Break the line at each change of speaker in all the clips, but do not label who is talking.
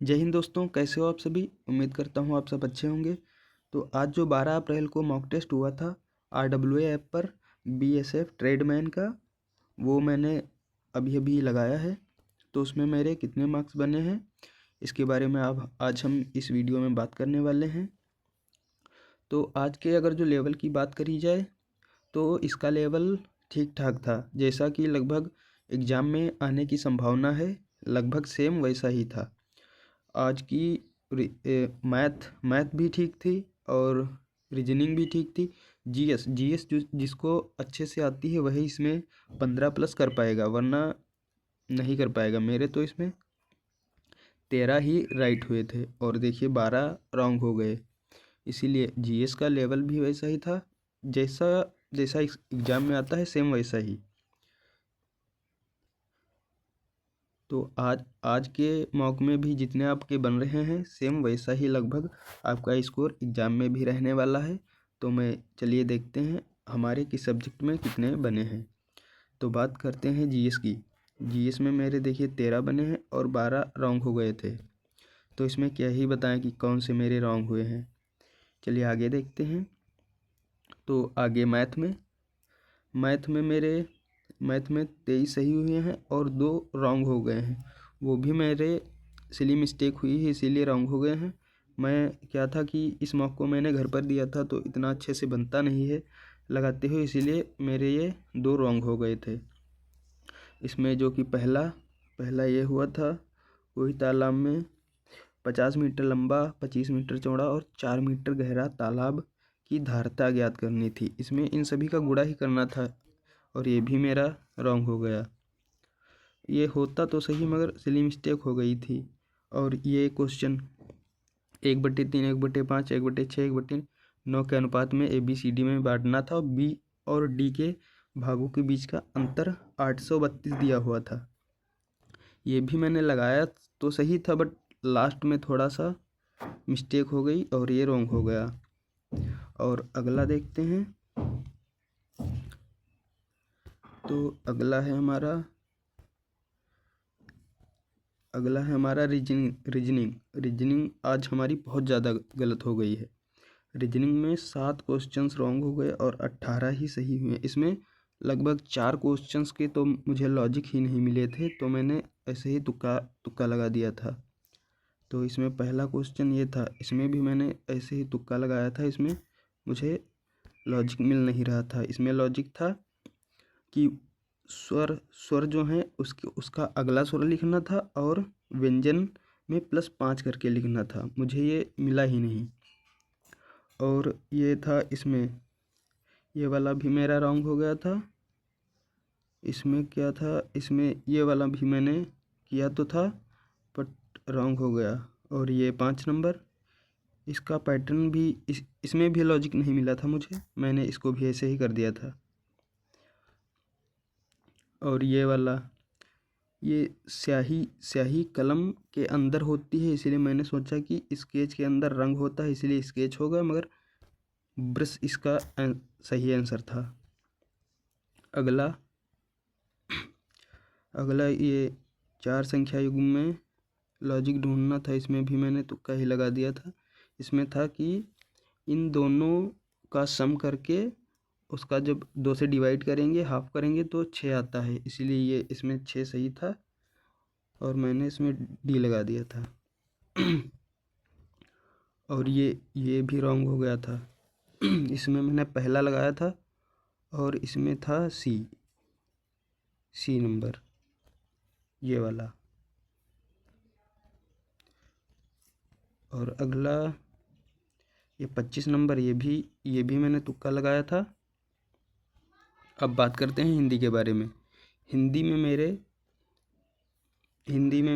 जय हिंद दोस्तों, कैसे हो आप सभी। उम्मीद करता हूँ आप सब अच्छे होंगे। तो आज जो 12 अप्रैल को मॉक टेस्ट हुआ था RWA ऐप पर BSF ट्रेडमैन का, वो मैंने अभी अभी लगाया है। तो उसमें मेरे कितने मार्क्स बने हैं इसके बारे में अब आज हम इस वीडियो में बात करने वाले हैं। तो आज के अगर जो लेवल की बात करी जाए तो इसका लेवल ठीक ठाक था, जैसा कि लगभग एग्ज़ाम में आने की संभावना है, लगभग सेम वैसा ही था। आज की मैथ भी ठीक थी और रीजनिंग भी ठीक थी। जीएस जिसको अच्छे से आती है वही इसमें 15 प्लस कर पाएगा, वरना नहीं कर पाएगा। मेरे तो इसमें 13 ही राइट हुए थे और देखिए 12 रॉन्ग हो गए। इसीलिए जीएस का लेवल भी वैसा ही था, जैसा जैसा एग्ज़ाम में आता है सेम वैसा ही। तो आज के मॉक में भी जितने आपके बन रहे हैं सेम वैसा ही लगभग आपका स्कोर एग्ज़ाम में भी रहने वाला है। तो चलिए देखते हैं हमारे किस सब्जेक्ट में कितने बने हैं। तो बात करते हैं जीएस की। जीएस में मेरे देखिए 13 बने हैं और 12 रॉन्ग हो गए थे। तो इसमें क्या ही बताएं कि कौन से मेरे रॉन्ग हुए हैं। चलिए आगे देखते हैं। तो आगे मैथ में 23 सही हुए हैं और 2 रॉन्ग हो गए हैं। वो भी मेरे सिली मिस्टेक हुई है, इसीलिए रॉन्ग हो गए हैं। मैं क्या था कि इस मॉक को मैंने घर पर दिया था तो इतना अच्छे से बनता नहीं है लगाते हुए, इसीलिए मेरे ये 2 रॉन्ग हो गए थे। इसमें जो कि पहला ये हुआ था, वही तालाब में 50 मीटर लंबा, 25 मीटर चौड़ा और 4 मीटर गहरा तालाब की धारता ज्ञात करनी थी। इसमें इन सभी का गुणा ही करना था और ये भी मेरा रॉन्ग हो गया। ये होता तो सही मगर सिली मिस्टेक हो गई थी। और ये क्वेश्चन 1/3, 1/5, 1/6, 1/9 के अनुपात में ABCD में बांटना था और B और D के भागों के बीच का अंतर 832 दिया हुआ था। ये भी मैंने लगाया तो सही था, बट लास्ट में थोड़ा सा मिस्टेक हो गई और ये रॉन्ग हो गया। और अगला देखते हैं। तो अगला है हमारा रीजनिंग आज हमारी बहुत ज़्यादा गलत हो गई है। रीजनिंग में 7 क्वेश्चंस रॉन्ग हो गए और 18 ही सही हुए। इसमें लगभग 4 क्वेश्चंस के तो मुझे लॉजिक ही नहीं मिले थे, तो मैंने ऐसे ही तुक्का लगा दिया था। तो इसमें पहला क्वेश्चन ये था, इसमें भी मैंने ऐसे ही तुक्का लगाया था। इसमें मुझे लॉजिक मिल नहीं रहा था। इसमें लॉजिक था कि स्वर जो है उसका अगला स्वर लिखना था और व्यंजन में +5 करके लिखना था। मुझे ये मिला ही नहीं। और ये था इसमें, ये वाला भी मेरा रॉन्ग हो गया था। इसमें क्या था, इसमें ये वाला भी मैंने किया तो था बट रॉन्ग हो गया। और ये 5 नंबर, इसका पैटर्न भी इसमें भी लॉजिक नहीं मिला था मुझे, मैंने इसको भी ऐसे ही कर दिया था। और ये वाला, ये स्याही कलम के अंदर होती है, इसीलिए मैंने सोचा कि स्केच के अंदर रंग होता है, इसीलिए स्केच होगा, मगर ब्रश इसका सही आंसर था। अगला ये 4 संख्या युग्म में लॉजिक ढूंढना था। इसमें भी मैंने तुक्का ही लगा दिया था। इसमें था कि इन दोनों का सम करके उसका जब 2 से डिवाइड करेंगे, हाफ करेंगे तो 6 आता है, इसीलिए ये इसमें 6 सही था और मैंने इसमें D लगा दिया था। और ये भी रॉन्ग हो गया था। इसमें मैंने पहला लगाया था और इसमें था सी नंबर, ये वाला। और अगला ये 25 नंबर, ये भी मैंने तुक्का लगाया था। अब बात करते हैं हिंदी के बारे में। हिंदी में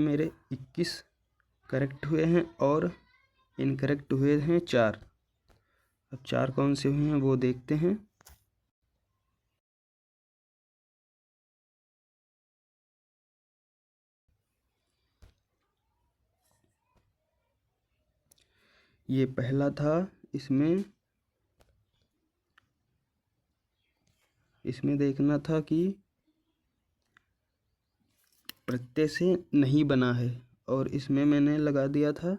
मेरे 21 करेक्ट हुए हैं और इनकरेक्ट हुए हैं 4। अब 4 कौन से हुए हैं वो देखते हैं। ये पहला था, इसमें देखना था कि प्रत्यय से नहीं बना है और इसमें मैंने लगा दिया था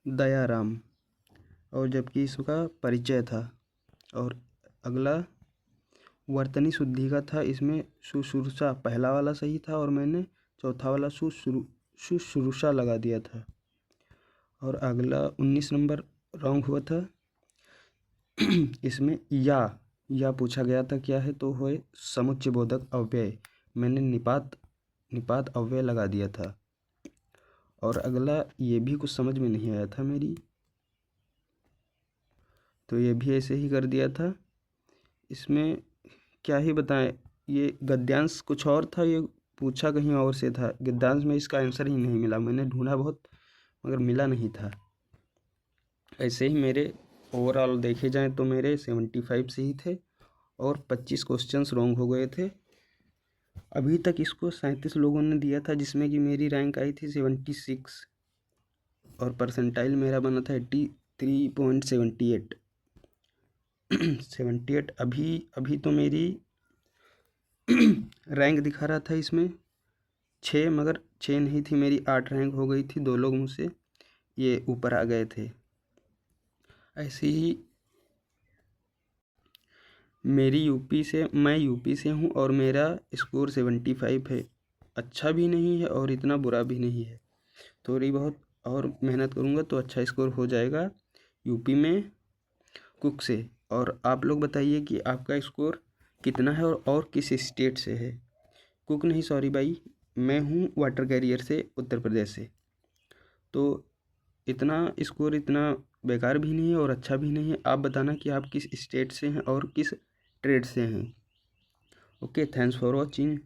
दयाराम, और जबकि इसका परिचय था। और अगला वर्तनी शुद्धि का था, इसमें शुश्रूषा पहला वाला सही था और मैंने चौथा वाला शुश्रूषा लगा दिया था। और अगला 19 नंबर रॉन्ग हुआ था। इसमें या पूछा गया था क्या है, तो है समुच्चय बोधक अव्यय, मैंने निपात अव्यय लगा दिया था। और अगला ये भी कुछ समझ में नहीं आया था मेरी, तो ये भी ऐसे ही कर दिया था। इसमें क्या ही बताएं, ये गद्यांश कुछ और था, ये पूछा कहीं और से था। गद्यांश में इसका आंसर ही नहीं मिला, मैंने ढूंढा बहुत मगर मिला नहीं था। ऐसे ही मेरे ओवरऑल देखे जाएं तो मेरे 75 सही थे और 25 क्वेश्चंस रॉन्ग हो गए थे। अभी तक इसको 37 लोगों ने दिया था, जिसमें कि मेरी रैंक आई थी 76 और परसेंटाइल मेरा बना था 83.78। 78 अभी तो मेरी रैंक दिखा रहा था इसमें 6, मगर 6 नहीं थी मेरी, 8 रैंक हो गई थी। 2 लोग मुझसे ये ऊपर आ गए थे। ऐसे ही मैं यूपी से हूँ और मेरा स्कोर 75 है। अच्छा भी नहीं है और इतना बुरा भी नहीं है, थोड़ी बहुत और मेहनत करूँगा तो अच्छा स्कोर हो जाएगा यूपी में कुक से। और आप लोग बताइए कि आपका स्कोर कितना है और किस स्टेट से है। कुक नहीं, सॉरी भाई, मैं हूँ वाटर कैरियर से, उत्तर प्रदेश से। तो इतना स्कोर इतना बेकार भी नहीं है और अच्छा भी नहीं है। आप बताना कि आप किस स्टेट से हैं और किस ट्रेड से हैं। Okay, thanks for watching.